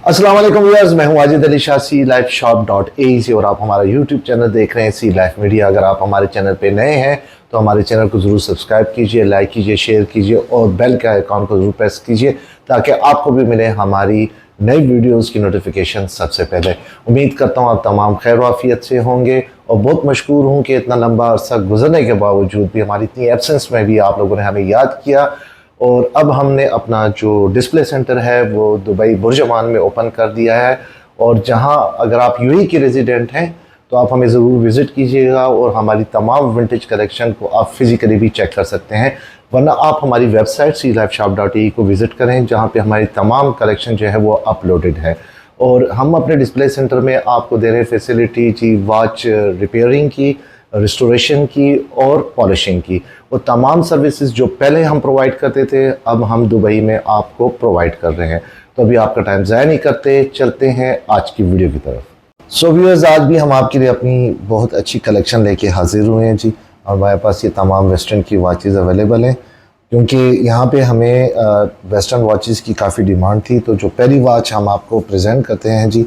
अस्सलाम वालेकुम व्यूअर्स, मैं हूं वाजिद अली शाह Ceelifeshop.ae से और आप हमारा यूट्यूब चैनल देख रहे हैं सी लाइफ मीडिया। अगर आप हमारे चैनल पे नए हैं तो हमारे चैनल को ज़रूर सब्सक्राइब कीजिए, लाइक कीजिए, शेयर कीजिए और बेल के आइकॉन को ज़रूर प्रेस कीजिए ताकि आपको भी मिले हमारी नई वीडियोस की नोटिफिकेशन सबसे पहले। उम्मीद करता हूँ आप तमाम खैर वाफियत से होंगे और बहुत मशकूर हूँ कि इतना लंबा अरसा गुजरने के बावजूद भी हमारी इतनी एब्सेंस में भी आप लोगों ने हमें याद किया। और अब हमने अपना जो डिस्प्ले सेंटर है वो दुबई बुर्ज अमान में ओपन कर दिया है। और जहां अगर आप यूएई के रेजिडेंट हैं तो आप हमें ज़रूर विज़िट कीजिएगा और हमारी तमाम विंटेज कलेक्शन को आप फिज़िकली भी चेक कर सकते हैं, वरना आप हमारी वेबसाइट Ceelifeshop.ae को विज़िट करें जहां पे हमारी तमाम कलेक्शन जो है वो अपलोडेड है। और हम अपने डिस्प्ले सेंटर में आपको दे रहे हैं फैसिलिटी जी वॉच रिपेयरिंग की, रिस्टोरेशन की और पॉलिशिंग की। वो तमाम सर्विसेज जो पहले हम प्रोवाइड करते थे अब हम दुबई में आपको प्रोवाइड कर रहे हैं। तो अभी आपका टाइम ज़ाया नहीं करते, चलते हैं आज की वीडियो की तरफ। सो व्यूअर्स, आज भी हम आपके लिए अपनी बहुत अच्छी कलेक्शन लेके हाजिर हुए हैं जी। और हमारे पास ये तमाम वेस्टर्न की वॉचेज़ अवेलेबल हैं क्योंकि यहाँ पे हमें वेस्टर्न वॉचेज़ की काफ़ी डिमांड थी। तो जो पहली वॉच हम आपको प्रेजेंट करते हैं जी,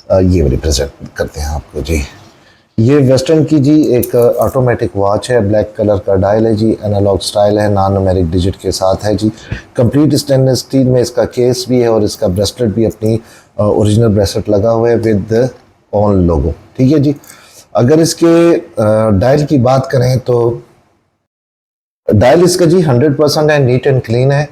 ये वाली प्रेजेंट करते हैं आपको जी। ये वेस्टर्न की जी एक ऑटोमेटिक वॉच है, ब्लैक कलर का डायल है जी, एनालॉग स्टाइल है, नॉन न्यूमेरिक डिजिट के साथ है जी। कंप्लीट स्टेनलेस स्टील में इसका केस भी है और इसका ब्रेसलेट भी अपनी ओरिजिनल ब्रेसलेट लगा हुआ है विद ऑन लोगो, ठीक है जी। अगर इसके डायल की बात करें तो डायल इसका जी 100% है, नीट एंड क्लीन है।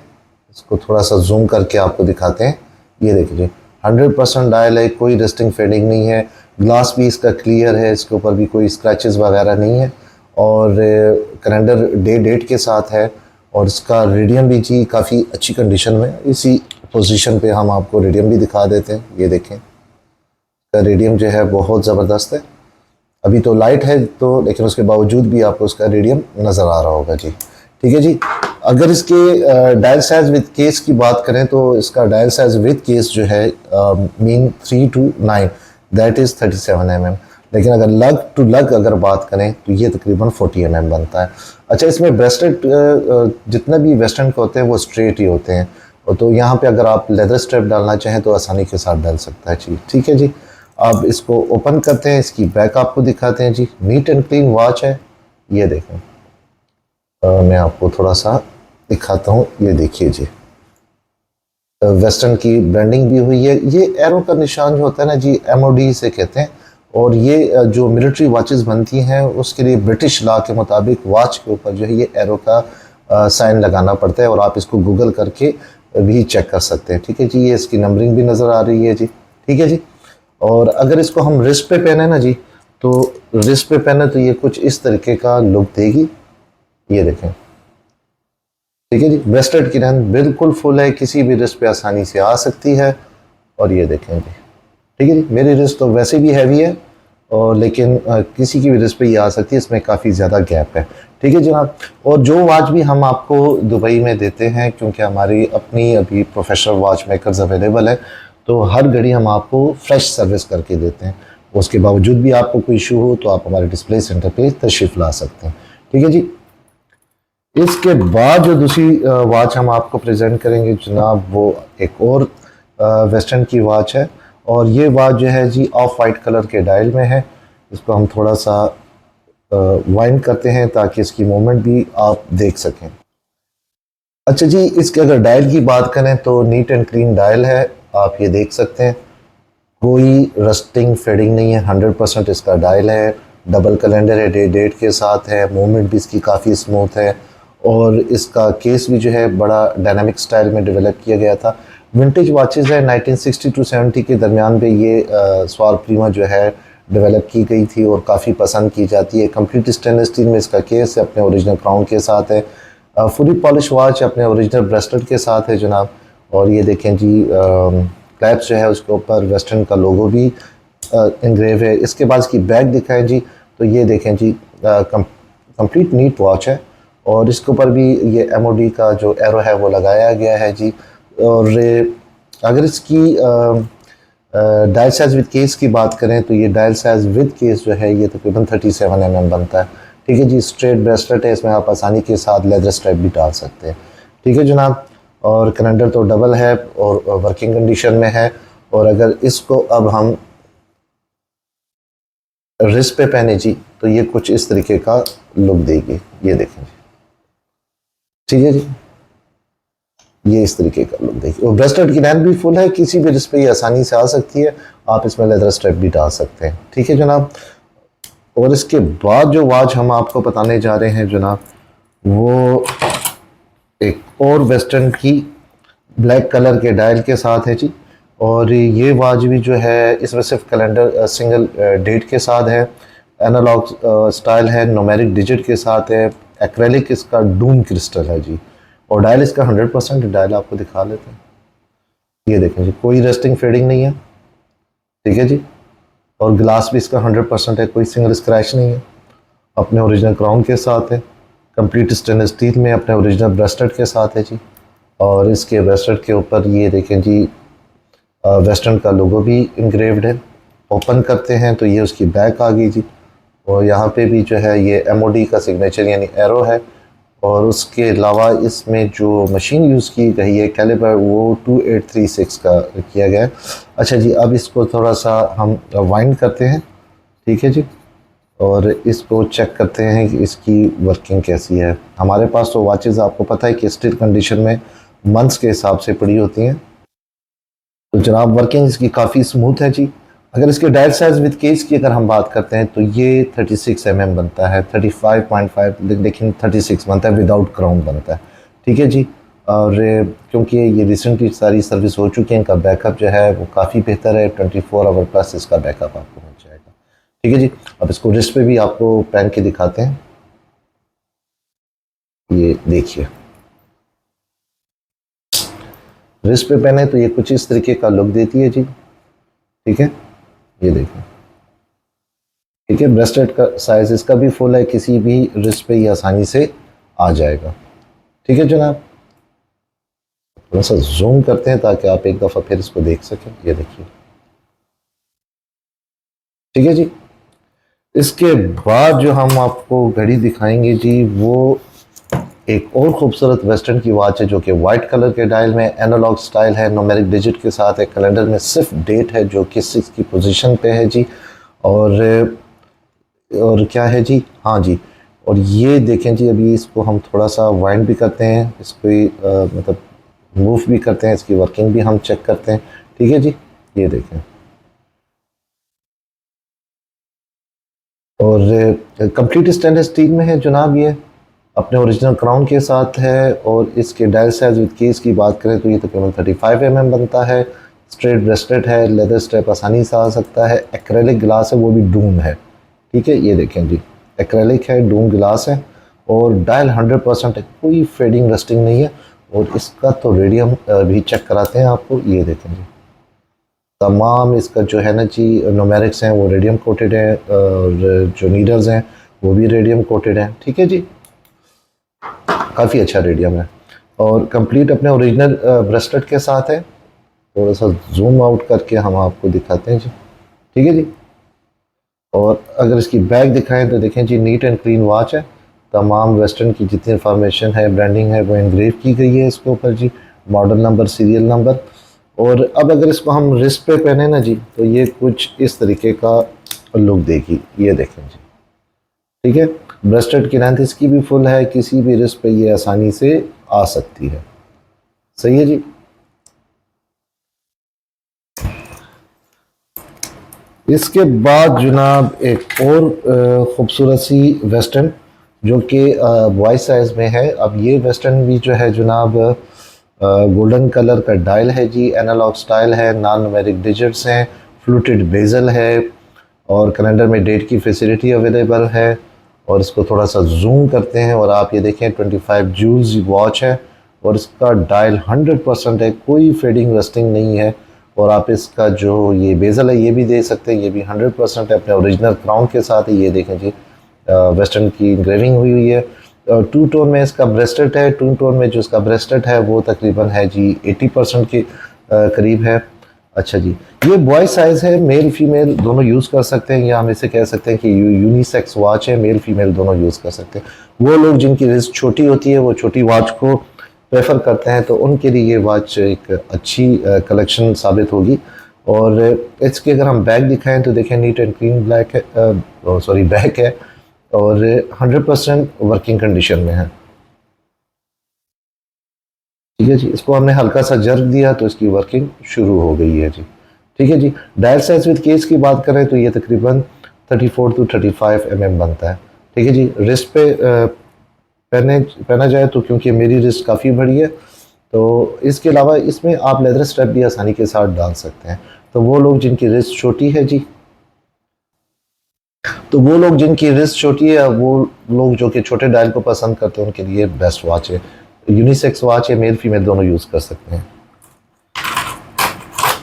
इसको थोड़ा सा जूम करके आपको दिखाते हैं। ये देखिए 100% डायल है, कोई रस्टिंग फेडिंग नहीं है, ग्लास भी इसका क्लियर है, इसके ऊपर भी कोई स्क्रैचेस वगैरह नहीं है और कैलेंडर डेट के साथ है। और इसका रेडियम भी जी काफ़ी अच्छी कंडीशन में, इसी पोजीशन पे हम आपको रेडियम भी दिखा देते हैं। ये देखें, इसका रेडियम जो है बहुत ज़बरदस्त है। अभी तो लाइट है तो, लेकिन उसके बावजूद भी आपको उसका रेडियम नज़र आ रहा होगा जी, ठीक है जी। अगर इसके डायल साइज विद केस की बात करें तो इसका डायल साइज विद केस जो है mean 3 to 9 that is 37 mm, लेकिन अगर लग टू लग अगर बात करें तो ये तकरीबन 40 mm बनता है। अच्छा, इसमें ब्रेसलेट जितने भी वेस्टर्न के होते हैं वो स्ट्रेट ही होते हैं, और तो यहाँ पे अगर आप लेदर स्ट्रैप डालना चाहें तो आसानी के साथ डाल सकता है जी, ठीक है जी। अब इसको ओपन करते हैं, इसकी बैक आपको दिखाते हैं जी। नीट एंड क्लीन वॉच है, ये देखें। मैं आपको थोड़ा सा दिखाता हूँ, ये देखिए जी, वेस्टर्न की ब्रांडिंग भी हुई है। ये एरो का निशान जो होता है ना जी, MOD से कहते हैं। और ये जो मिलिट्री वॉचेस बनती हैं उसके लिए ब्रिटिश लॉ के मुताबिक वॉच के ऊपर जो है ये एरो का साइन लगाना पड़ता है, और आप इसको गूगल करके भी चेक कर सकते हैं, ठीक है जी। ये इसकी नंबरिंग भी नज़र आ रही है जी, ठीक है जी। और अगर इसको हम रिस्ट पे पहने ना जी, तो रिस्ट पे पहने तो ये कुछ इस तरीके का लुक देगी, ये देखें, ठीक है जी। ब्रेसलेट की लेंथ बिल्कुल फुल है, किसी भी रिस्ट पे आसानी से आ सकती है। और ये देखें जी, ठीक है जी। मेरी रिस्ट तो वैसे भी हैवी है और लेकिन किसी की भी रिस्ट पे ये आ सकती है, इसमें काफ़ी ज़्यादा गैप है, ठीक है जनाब। और जो वॉच भी हम आपको दुबई में देते हैं, क्योंकि हमारी अपनी अभी प्रोफेशनल वॉच मेकर्स अवेलेबल है, तो हर घड़ी हम आपको फ्रेश सर्विस करके देते हैं। उसके बावजूद भी आपको कोई इशू हो तो आप हमारे डिस्प्ले सेंटर पे तशरीफ़ ला सकते हैं, ठीक है जी। इसके बाद जो दूसरी वॉच हम आपको प्रेजेंट करेंगे जनाब, वो एक और वेस्टर्न की वॉच है। और ये वॉच जो है जी ऑफ वाइट कलर के डायल में है। इसको हम थोड़ा सा वाइंड करते हैं ताकि इसकी मूवमेंट भी आप देख सकें। अच्छा जी, इसके अगर डायल की बात करें तो नीट एंड क्लीन डायल है, आप ये देख सकते हैं, कोई रस्टिंग फेडिंग नहीं है, 100% इसका डायल है। डबल कैलेंडर है, डेट के साथ है, मूवमेंट भी इसकी काफ़ी स्मूथ है। और इसका केस भी जो है बड़ा डायनामिक स्टाइल में डेवलप किया गया था। विंटेज वॉचेज़ है, 1960 to 70 के दरमियान पे ये स्वार प्रीमा जो है डेवलप की गई थी और काफ़ी पसंद की जाती है। कंप्लीट स्टेनलेस स्टील में इसका केस है, अपने ओरिजिनल क्राउन के साथ है। फुली पॉलिश वॉच अपने ओरिजिनल ब्रेसलेट के साथ है जनाब। और ये देखें जी, क्लैप्स जो है उसके ऊपर वेस्टर्न का लोगो भी इंग्रेव है। इसके बाद इसकी बैग दिखाएं जी, तो ये देखें जी, कंप्लीट नीट वॉच है और इसके ऊपर भी ये MOD का जो एरो है वो लगाया गया है जी। और अगर इसकी डायल साइज विद केस की बात करें तो ये डायल साइज विद केस जो है ये तकरीबन 37 mm बनता है, ठीक है जी। स्ट्रेट ब्रेसलेट है, इसमें आप आसानी के साथ लेदर स्ट्रैप भी डाल सकते हैं, ठीक है जनाब। और कैलेंडर तो डबल है और वर्किंग कंडीशन में है। और अगर इसको अब हम रिस्ट पे पहने जी तो ये कुछ इस तरीके का लुक देगी। ये देखें जी, ठीक है जी, ये इस तरीके का लुक देखिए। और ब्रेस्टेड की लेंथ भी फुल है, किसी भी रिस्ट पे ये आसानी से आ सकती है। आप इसमें लेदर स्ट्रैप भी डाल सकते हैं, ठीक है जनाब। और इसके बाद जो वॉच हम आपको बताने जा रहे हैं जनाब, वो एक और वेस्टर्न की ब्लैक कलर के डायल के साथ है जी। और ये वॉच भी जो है इसमें सिर्फ कैलेंडर सिंगल डेट के साथ है, एनालॉग स्टाइल है, न्यूमेरिक डिजिट के साथ है, एक्रेलिक इसका डूम क्रिस्टल है जी। और डायल इसका 100% डायल आपको दिखा लेते हैं। ये देखें जी, कोई रेस्टिंग फेडिंग नहीं है, ठीक है जी। और ग्लास भी इसका 100% है, कोई सिंगल स्क्रैच नहीं है, अपने ओरिजिनल क्राउन के साथ है, कंप्लीट स्टेनलेस स्टील में अपने ओरिजिनल ब्रेस्टेड के साथ है जी। और इसके ब्रेस्टेड के ऊपर ये देखें जी, वेस्टर्न का लोगो भी इंग्रेव्ड है। ओपन करते हैं तो ये उसकी बैक आ गई जी। और यहाँ पे भी जो है ये एमओडी का सिग्नेचर यानी एरो है। और उसके अलावा इसमें जो मशीन यूज़ की गई है कैलिबर, वो 2836 का किया गया है। अच्छा जी, अब इसको थोड़ा सा हम वाइंड करते हैं, ठीक है जी। और इसको चेक करते हैं कि इसकी वर्किंग कैसी है। हमारे पास तो वॉचेज़ आपको पता है कि स्टिल कंडीशन में मंथ्स के हिसाब से पड़ी होती हैं। तो जनाब वर्किंग इसकी काफ़ी स्मूथ है जी। अगर इसके डायल साइज विद केस की अगर हम बात करते हैं तो ये 36 mm बनता है, 35.5 लेकिन 36 बनता है, विदाउट क्राउन बनता है, ठीक है जी। और क्योंकि ये रिसेंटली सारी सर्विस हो चुकी है, इनका बैकअप जो है वो काफ़ी बेहतर है, 24 आवर प्लस इसका बैकअप आपको मिल जाएगा, ठीक है जी। अब इसको रिस्ट पे भी आपको पहन के दिखाते हैं। ये देखिए, रिस्ट पे पहने तो ये कुछ इस तरीके का लुक देती है जी, ठीक है। ये देखिए, ठीक है। ब्रेस्टेड का साइज इसका भी फुल है, किसी भी रिस्ट पे ये आसानी से आ जाएगा, ठीक है जनाब। थोड़ा सा जूम करते हैं ताकि आप एक दफ़ा फिर इसको देख सकें। ये देखिए, ठीक है जी। इसके बाद जो हम आपको घड़ी दिखाएंगे जी, वो एक और खूबसूरत वेस्टर्न की वॉच है जो कि वाइट कलर के डायल में एनालॉग स्टाइल है, न्यूमेरिक डिजिट के साथ है, कैलेंडर में सिर्फ डेट है जो कि 6 की पोजीशन पे है जी। और क्या है जी, हाँ जी। और ये देखें जी, अभी इसको हम थोड़ा सा वाइंड भी करते हैं, इसको मतलब मूव भी करते हैं, इसकी वर्किंग भी हम चेक करते हैं, ठीक है जी। ये देखें, और कंप्लीट स्टेनलेस स्टील में है जनाब, ये अपने ओरिजिनल क्राउन के साथ है। और इसके डायल साइज विद केस की बात करें तो ये तकरीबन 35 mm बनता है, स्ट्रेट ब्रेस्टेड है, लेदर स्ट्रैप आसानी से आ सकता है, एक्रेलिक ग्लास है, वो भी डूम है, ठीक है। ये देखें जी, एक्रेलिक है, डूम ग्लास है, और डायल 100% है, कोई फेडिंग रस्टिंग नहीं है। और इसका तो रेडियम भी चेक कराते हैं आपको। ये देखें जी, तमाम इसका जो है ना जी न्यूमेरिक्स हैं वो रेडियम कोटेड है, और जो नीडल्स हैं वो भी रेडियम कोटेड हैं, ठीक है जी। काफ़ी अच्छा रेडियम है, और कंप्लीट अपने ओरिजिनल ब्रेस्टेड के साथ है। थोड़ा सा जूम आउट करके हम आपको दिखाते हैं जी, ठीक है जी। और अगर इसकी बैग दिखाएं तो देखें जी, नीट एंड क्लीन वॉच है, तमाम वेस्टर्न की जितनी इंफॉर्मेशन है, ब्रांडिंग है, वो एनग्रेव की गई है इसके ऊपर जी, मॉडल नंबर, सीरियल नंबर। और अब अगर इसको हम रिस्ट पे पहने ना जी, तो ये कुछ इस तरीके का लुक देगी। ये देखें जी, ठीक है। ब्रेस्टेड की लेंथ इसकी भी फुल है, किसी भी रिस्ट पे ये आसानी से आ सकती है, सही है जी। इसके बाद जनाब एक और ख़ूबसूरत सी वेस्टर्न जो कि बॉय साइज़ में है। अब ये वेस्टर्न भी जो है जनाब गोल्डन कलर का डायल है जी, एनालॉग स्टाइल है, नॉन न्यूमेरिक डिजिट्स हैं, फ्लूटेड बेजल है, और कैलेंडर में डेट की फैसिलिटी अवेलेबल है। और इसको थोड़ा सा जूम करते हैं और आप ये देखें 25 जूल्स वॉच है, और इसका डायल 100% है, कोई फेडिंग रस्टिंग नहीं है। और आप इसका जो ये बेजल है ये भी दे सकते हैं, ये भी 100% है, अपने ओरिजिनल क्राउन के साथ ही। ये देखें जी, वेस्टर्न की इंग्रेविंग हुई हुई है। टू टोन में इसका ब्रेस्टेड है, टू टोन में जो इसका ब्रेस्टेड है वो तकरीबन है जी 80% के करीब है। अच्छा जी, ये बॉय साइज़ है, मेल फीमेल दोनों यूज़ कर सकते हैं, या हम इसे कह सकते हैं कि यूनिसेक्स वॉच है, मेल फीमेल दोनों यूज़ कर सकते हैं। वो लोग जिनकी रिस्ट छोटी होती है वो छोटी वॉच को प्रेफर करते हैं, तो उनके लिए ये वॉच एक अच्छी कलेक्शन साबित होगी। और इसके अगर हम बैक दिखाएं तो देखें नीट एंड क्लीन ब्लैक है, सॉरी बैक है, और 100% वर्किंग कंडीशन में है। ठीक है जी, इसको हमने हल्का सा जर्क दिया तो इसकी वर्किंग शुरू हो गई है जी। ठीक है जी, डायल साइज विद केस की बात करें तो ये तकरीबन 34 टू 35 mm बनता है। ठीक है जी, रिस्ट पे पहना जाए तो क्योंकि मेरी रिस्ट काफ़ी बड़ी है, तो इसके अलावा इसमें आप लेदर स्ट्रैप भी आसानी के साथ डाल सकते हैं। तो वो लोग जिनकी रिस्ट छोटी है जी, तो वो लोग जिनकी रिस्ट छोटी है, वो लोग जो कि छोटे डायल को पसंद करते हैं, उनके लिए बेस्ट वॉच है। यूनिसेक्स वॉच है, मेल फीमेल दोनों यूज़ कर सकते हैं।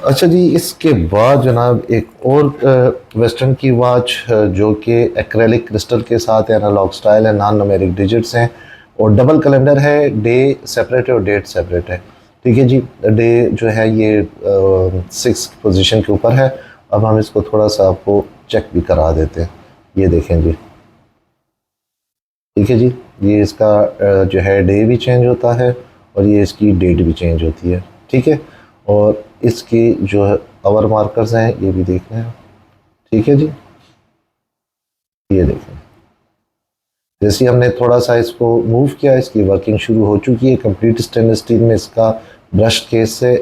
अच्छा जी, इसके बाद जनाब एक और वेस्टर्न की वॉच जो कि एक्रेलिक क्रिस्टल के साथ है, एनालॉग स्टाइल है, नॉन न्यूमेरिक डिजिट्स हैं और डबल कैलेंडर है, डे सेपरेट है और डेट सेपरेट है। ठीक है जी, डे जो है ये 6 पोजीशन के ऊपर है। अब हम इसको थोड़ा सा आपको चेक भी करा देते हैं, ये देखें जी। ठीक है जी, ये इसका जो है डे भी चेंज होता है और ये इसकी डेट भी चेंज होती है। ठीक है, और इसकी जो है आवर मार्कर्स हैं ये भी देख रहे हैं। ठीक है जी, ये देखें, जैसे हमने थोड़ा सा इसको मूव किया, इसकी वर्किंग शुरू हो चुकी है। कंप्लीट स्टेनलेस स्टील में इसका ब्रश केस से,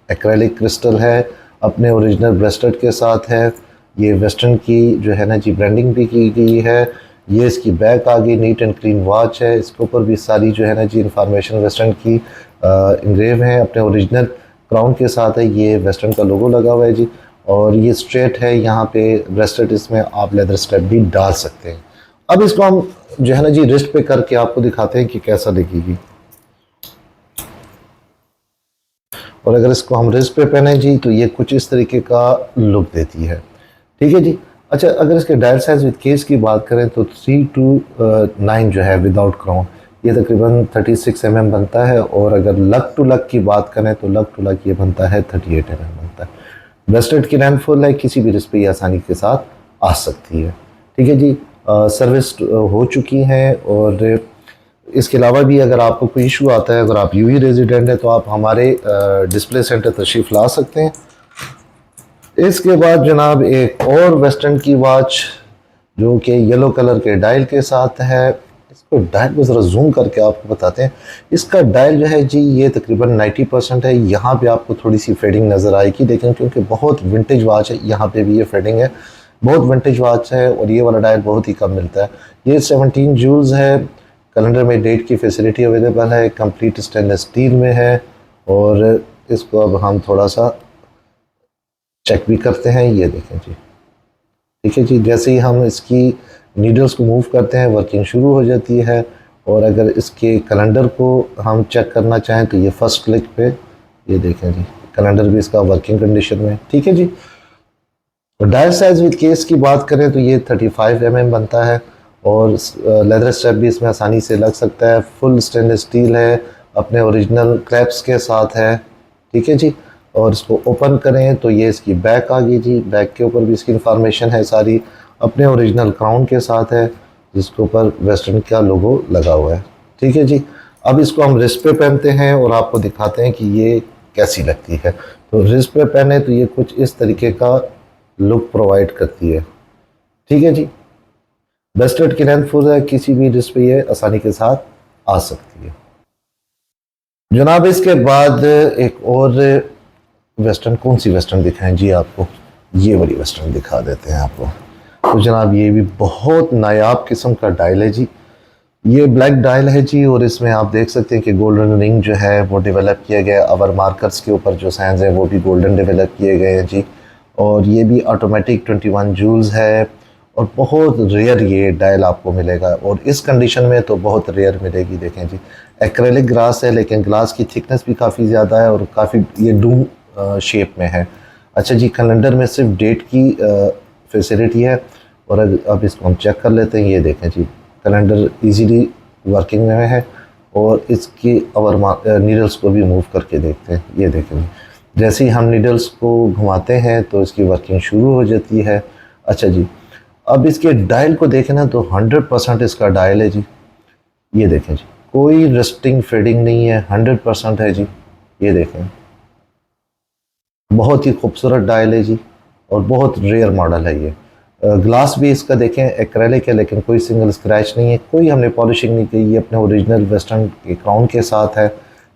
एक्रेलिक क्रिस्टल है, अपने ओरिजिनल ब्रेस्टेड के साथ है। ये वेस्टर्न की जो है ना जी ब्रांडिंग भी की गई है। ये इसकी बैक आ गई, नीट एंड क्लीन वॉच है। इसके ऊपर भी सारी जो है ना जी इंफॉर्मेशन वेस्टर्न की इंग्रेव है, अपने ओरिजिनल क्राउन के साथ है। ये वेस्टर्न का लोगो लगा हुआ है जी, और ये स्ट्रेट है यहाँ पे ब्रेस्टेड, इसमें आप लेदर स्ट्रैप भी डाल सकते हैं। अब इसको हम जो है ना जी रिस्ट पे करके आपको दिखाते हैं कि कैसा दिखेगी। और अगर इसको हम रिस्ट पे पहने जी तो ये कुछ इस तरीके का लुक देती है। ठीक है जी। अच्छा, अगर इसके डायल साइज विद केस की बात करें तो 3 to 9 जो है विदाउट क्राउन, ये तकरीबन 36 mm बनता है। और अगर लक टू लक की बात करें तो लक टू लक ये बनता है 38 mm बनता है। ब्रेस्टेड की रैम फुल है, किसी भी रिस्ट पे ये आसानी के साथ आ सकती है। ठीक है जी, सर्विस हो चुकी हैं। और इसके अलावा भी अगर आपको कोई इशू आता है, अगर आप यूएई रेजिडेंट हैं, तो आप हमारे डिस्प्ले सेंटर तशरीफ़ ला सकते हैं। इसके बाद जनाब एक और वेस्टर्न की वॉच जो कि येलो कलर के डायल के साथ है। इसको डायल को ज़रा जूम करके आपको बताते हैं। इसका डायल जो है जी ये तकरीबन 90% है। यहाँ पे आपको थोड़ी सी फेडिंग नज़र आएगी, लेकिन क्योंकि बहुत विंटेज वॉच है, यहाँ पे भी ये फेडिंग है, बहुत विंटेज वॉच है। और ये वाला डायल बहुत ही कम मिलता है। ये 17 जूल्स है। कैलेंडर में डेट की फैसिलिटी अवेलेबल है, कंप्लीट स्टेनलेस स्टील में है। और इसको अब हम थोड़ा सा चेक भी करते हैं, ये देखें जी। ठीक है जी, जैसे ही हम इसकी नीडल्स को मूव करते हैं वर्किंग शुरू हो जाती है। और अगर इसके कैलेंडर को हम चेक करना चाहें तो ये फर्स्ट क्लिक पे, ये देखें जी, कैलेंडर भी इसका वर्किंग कंडीशन में। ठीक है जी। डायल साइज विद केस की बात करें तो ये 35 mm बनता है। और लेदर स्ट्रैप भी इसमें आसानी से लग सकता है। फुल स्टेनलेस स्टील है, अपने ओरिजिनल क्लैप्स के साथ है। ठीक है जी। और इसको ओपन करें तो ये इसकी बैक आ गई जी। बैक के ऊपर भी इसकी इंफॉर्मेशन है सारी, अपने ओरिजिनल क्राउन के साथ है, जिसके ऊपर वेस्टर्न का लोगो लगा हुआ है। ठीक है जी। अब इसको हम रिस्ट पे पहनते हैं और आपको दिखाते हैं कि ये कैसी लगती है। तो रिस्ट पे पहने तो ये कुछ इस तरीके का लुक प्रोवाइड करती है। ठीक है जी। ब्रेस्टेड की लेंथ फुल है, किसी भी रिस्ट पे ये आसानी के साथ आ सकती है। जनाब इसके बाद एक और वेस्टर्न, कौन सी वेस्टर्न दिखाएं जी आपको, ये वाली वेस्टर्न दिखा देते हैं आपको। तो जनाब ये भी बहुत नायाब किस्म का डायल है जी। ये ब्लैक डायल है जी, और इसमें आप देख सकते हैं कि गोल्डन रिंग जो है वो डेवलप किया गया है। आवर मार्कर्स के ऊपर जो साइंस हैं वो भी गोल्डन डेवलप किए गए हैं जी। और ये भी ऑटोमेटिक 21 जूल्स है। और बहुत रेयर ये डायल आपको मिलेगा, और इस कंडीशन में तो बहुत रेयर मिलेगी। देखें जी, एक्रेलिक ग्लास है, लेकिन ग्लास की थिकनेस भी काफ़ी ज़्यादा है और काफ़ी ये डूम शेप में है। अच्छा जी, कैलेंडर में सिर्फ डेट की फैसिलिटी है। और अब इसको हम चेक कर लेते हैं। ये देखें जी, कैलेंडर इजीली वर्किंग में है। और इसकी और नीडल्स को भी मूव करके देखते हैं। ये देखें जी, जैसे ही हम नीडल्स को घुमाते हैं तो इसकी वर्किंग शुरू हो जाती है। अच्छा जी, अब इसके डायल को देखें ना तो 100% इसका डायल है जी। ये देखें जी, कोई रस्टिंग फेडिंग नहीं है, 100% है जी। ये देखें, बहुत ही खूबसूरत डायल है जी, और बहुत रेयर मॉडल है ये। ग्लास भी इसका देखें एक्रेलिक है, लेकिन कोई सिंगल स्क्रैच नहीं है, कोई हमने पॉलिशिंग नहीं की, ये अपने ओरिजिनल वेस्टर्न के क्राउन के साथ है।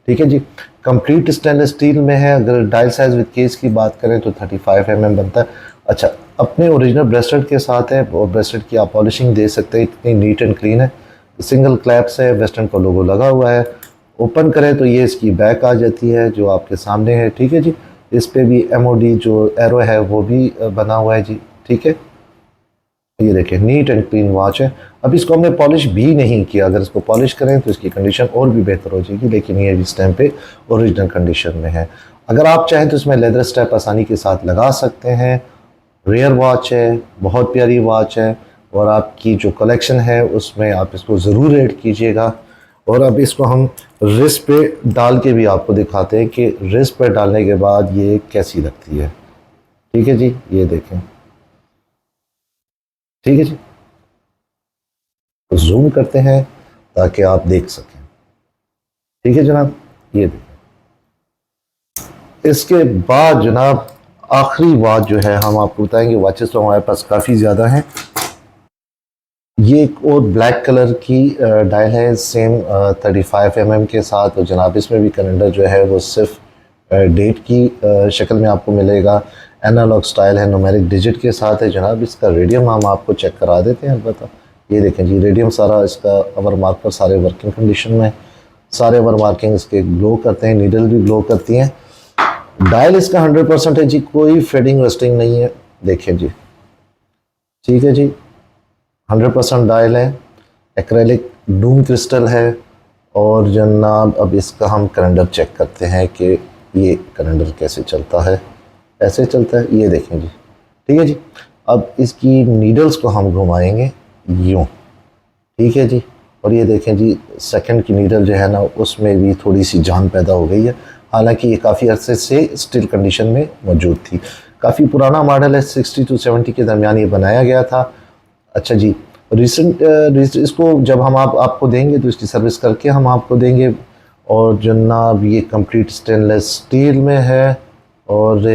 ठीक है जी, कंप्लीट स्टेनलेस स्टील में है। अगर डायल साइज विद केस की बात करें तो 35 mm बनता है। अच्छा, अपने ओरिजिनल ब्रेस्टेड के साथ है, और ब्रेस्टेड की आप पॉलिशिंग दे सकते हैं, इतनी नीट एंड क्लीन है। सिंगल क्लैप्स है, वेस्टर्न का लोगो लगा हुआ है। ओपन करें तो ये इसकी बैक आ जाती है जो आपके सामने है। ठीक है जी, इस पे भी एमओडी जो एरो है वो भी बना हुआ है जी। ठीक है, ये देखिए नीट एंड क्लीन वॉच है। अब इसको हमने पॉलिश भी नहीं किया, अगर इसको पॉलिश करें तो इसकी कंडीशन और भी बेहतर हो जाएगी, लेकिन ये इस टाइम पे ओरिजिनल कंडीशन में है। अगर आप चाहें तो इसमें लेदर स्टेप आसानी के साथ लगा सकते हैं। रेयर वॉच है, बहुत प्यारी वॉच है, और आपकी जो कलेक्शन है उसमें आप इसको ज़रूर ऐड कीजिएगा। और अब इसको हम रिस्ट पे डाल के भी आपको दिखाते हैं कि रिस्ट पे डालने के बाद ये कैसी लगती है। ठीक है जी, ये देखें। ठीक है जी, तो जूम करते हैं ताकि आप देख सकें। ठीक है जनाब, ये देखें। इसके बाद जनाब आखिरी वॉच जो है हम आपको बताएंगे। वॉचेस तो हमारे पास काफ़ी ज़्यादा हैं। ये एक और ब्लैक कलर की डायल है, सेम 35 mm के साथ। और जनाब इसमें भी कैलेंडर जो है वो सिर्फ डेट की शक्ल में आपको मिलेगा। एनालॉग स्टाइल है, न्यूमेरिक डिजिट के साथ है जनाब। इसका रेडियम हम आपको चेक करा देते हैं। अलबत्ता ये देखें जी, रेडियम सारा इसका अवर मार्कर सारे वर्किंग कंडीशन में, सारे अवर मार्किंग इसके ग्लो करते हैं, नीडल भी ग्लो करती हैं। डायल इसका 100% है जी, कोई फेडिंग रस्टिंग नहीं है। देखें जी, ठीक है जी, 100% डायल है, एक्रेलिक डूम क्रिस्टल है। और जनाब अब इसका हम कैलेंडर चेक करते हैं कि ये कैलेंडर कैसे चलता है। ऐसे चलता है, ये देखें जी। ठीक है जी, अब इसकी नीडल्स को हम घुमाएंगे यूँ। ठीक है जी, और ये देखें जी, सेकंड की नीडल जो है ना उसमें भी थोड़ी सी जान पैदा हो गई है। हालांकि ये काफ़ी अरसे से स्टिल कंडीशन में मौजूद थी। काफ़ी पुराना मॉडल है, 60 to 70 के दरमियान ये बनाया गया था। अच्छा जी, रिसेंट इसको जब हम आपको देंगे तो इसकी सर्विस करके हम आपको देंगे। और जनाब ये कंप्लीट स्टेनलेस स्टील में है, और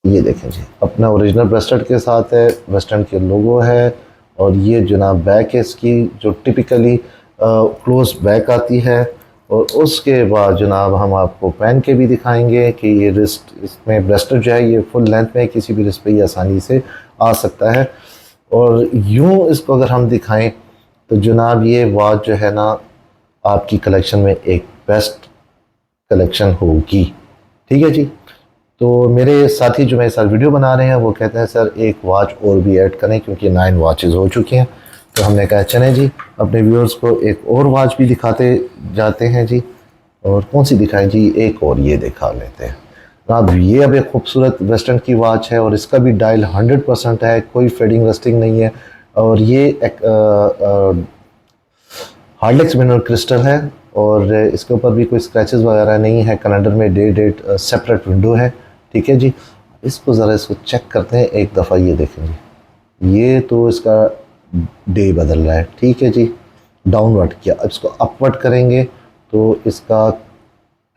ये देखें जी अपना ओरिजिनल ब्रेस्टेड के साथ है, वेस्टर्न के लोगो है। और ये जनाब बैक है इसकी, जो टिपिकली क्लोज बैक आती है। और उसके बाद जनाब हम आपको पहन के भी दिखाएंगे कि ये रिस्ट, इसमें ब्रेस्टेड जो है ये फुल लेंथ में किसी भी रिस्ट पे ही आसानी से आ सकता है। और यूँ इसको अगर हम दिखाएं तो जनाब ये वॉच जो है ना आपकी कलेक्शन में एक बेस्ट कलेक्शन होगी। ठीक है जी, तो मेरे साथी जो मेरे साथ वीडियो बना रहे हैं वो कहते हैं सर एक वॉच और भी ऐड करें, क्योंकि 9 वॉचेस हो चुकी हैं। तो हमने कहा चलें जी, अपने व्यूअर्स को एक और वॉच भी दिखाते जाते हैं जी। और कौन सी दिखाएं जी, एक और ये दिखा लेते हैं। अब ये अब एक खूबसूरत वेस्टर्न की वॉच है, और इसका भी डायल 100% है, कोई फेडिंग रस्टिंग नहीं है। और ये एक हार्डलेक्स मिनरल क्रिस्टल है, और इसके ऊपर भी कोई स्क्रैचेस वगैरह नहीं है। कैलेंडर में डेट सेपरेट विंडो है। ठीक है जी, इसको ज़रा इसको चेक करते हैं एक दफ़ा। ये देखें जी, ये तो इसका डे बदल रहा है। ठीक है जी, डाउनवर्ड किया, अब इसको अपवर्ड करेंगे तो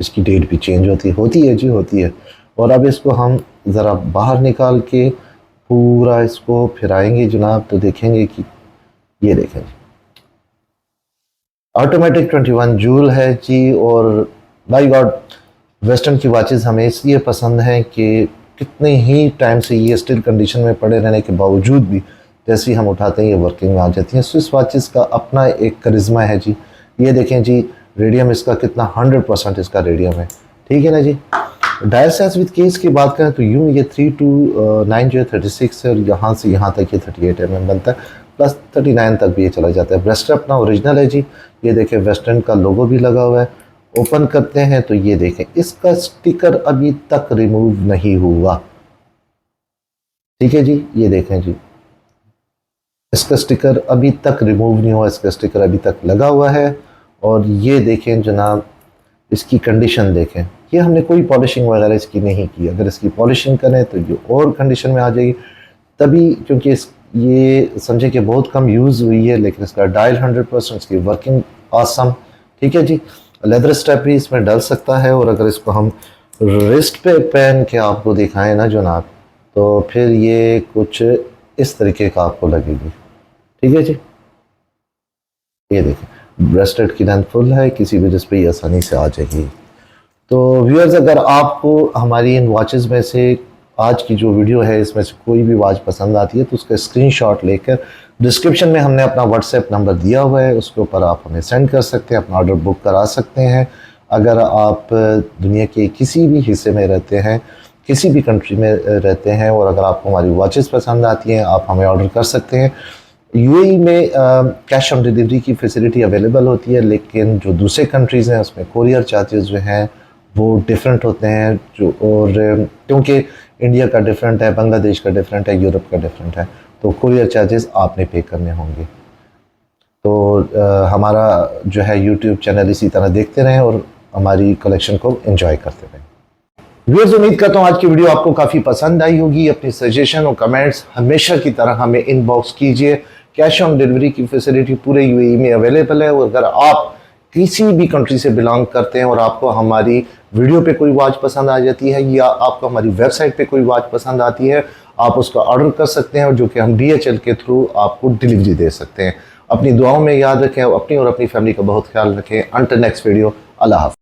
इसकी डेट भी चेंज होती है जी, होती है। और अब इसको हम ज़रा बाहर निकाल के पूरा इसको फिराएंगे जनाब, तो देखेंगे कि ये देखें जी, ऑटोमेटिक 21 जूल है जी। और बाय गॉड, वेस्टर्न की वॉचेस हमें इसलिए पसंद हैं कि कितने ही टाइम से ये स्टिल कंडीशन में पड़े रहने के बावजूद भी जैसे ही हम उठाते हैं ये वर्किंग में आ जाती हैं। स्विस वॉचेस का अपना एक करिश्मा है जी। ये देखें जी, रेडियम इसका कितना 100% इसका रेडियम है। ठीक है ना जी। डायल साइज विद केस की बात करें तो यूँ ये 3 to 9 जो है 36 है, और यहाँ से यहाँ तक ये 38 mm बनता है, प्लस 39 तक भी ये चला जाता है। ब्रेस्टर अपना ओरिजिनल है जी। ये देखें वेस्टर्न का लोगो भी लगा हुआ है। ओपन करते हैं तो ये देखें इसका स्टिकर अभी तक रिमूव नहीं हुआ। ठीक है जी, ये देखें जी, इसका स्टिकर अभी तक रिमूव नहीं हुआ, इसका स्टिकर अभी तक लगा हुआ है। और ये देखें जनाब, इसकी कंडीशन देखें, ये हमने कोई पॉलिशिंग वगैरह इसकी नहीं की। अगर इसकी पॉलिशिंग करें तो ये और कंडीशन में आ जाएगी तभी, क्योंकि ये समझे कि बहुत कम यूज़ हुई है, लेकिन इसका डायल 100%, इसकी वर्किंग आसम। ठीक है जी, लेदर स्टेप भी इसमें डल सकता है। और अगर इसको हम रिस्ट पे पहन के आपको दिखाएं ना जनाब, तो फिर ये कुछ इस तरीके का आपको लगेगी। ठीक है जी, ये देखें ब्रेस्टेड की लेंथ फुल है, किसी भी रिस्ट पे ये आसानी से आ जाएगी। तो व्यूअर्स, अगर आपको हमारी इन वॉचेस में से आज की जो वीडियो है इसमें से कोई भी वॉच पसंद आती है तो उसका स्क्रीनशॉट लेकर डिस्क्रिप्शन में हमने अपना व्हाट्सएप नंबर दिया हुआ है, उसके ऊपर आप हमें सेंड कर सकते हैं, अपना ऑर्डर बुक करा सकते हैं। अगर आप दुनिया के किसी भी हिस्से में रहते हैं, किसी भी कंट्री में रहते हैं, और अगर आपको हमारी वॉचेस पसंद आती हैं, आप हमें ऑर्डर कर सकते हैं। यूएई में कैश ऑन डिलीवरी की फैसिलिटी अवेलेबल होती है, लेकिन जो दूसरे कंट्रीज़ हैं उसमें कोरियर चार्जेस जो हैं वो डिफरेंट होते हैं। जो और क्योंकि इंडिया का डिफरेंट है, बांग्लादेश का डिफरेंट है, यूरोप का डिफरेंट है, तो कोरियर चार्जेस आपने पे करने होंगे। तो हमारा जो है यूट्यूब चैनल इसी तरह देखते रहें और हमारी कलेक्शन को एंजॉय करते रहें। व्यूअर्स, उम्मीद करता हूँ आज की वीडियो आपको काफ़ी पसंद आई होगी। अपनी सजेशन और कमेंट्स हमेशा की तरह हमें इनबॉक्स कीजिए। कैश ऑन डिलीवरी की फैसिलिटी पूरे यूएई में अवेलेबल है, और अगर आप किसी भी कंट्री से बिलोंग करते हैं और आपको हमारी वीडियो पे कोई वॉच पसंद आ जाती है या आपको हमारी वेबसाइट पे कोई वॉच पसंद आती है, आप उसका ऑर्डर कर सकते हैं, और जो कि हम DHL के थ्रू आपको डिलीवरी दे सकते हैं। अपनी दुआओं में याद रखें, अपनी और अपनी फैमिली का बहुत ख्याल रखें। अंटिल नेक्स्ट वीडियो, अल्लाह हाफ़िज़।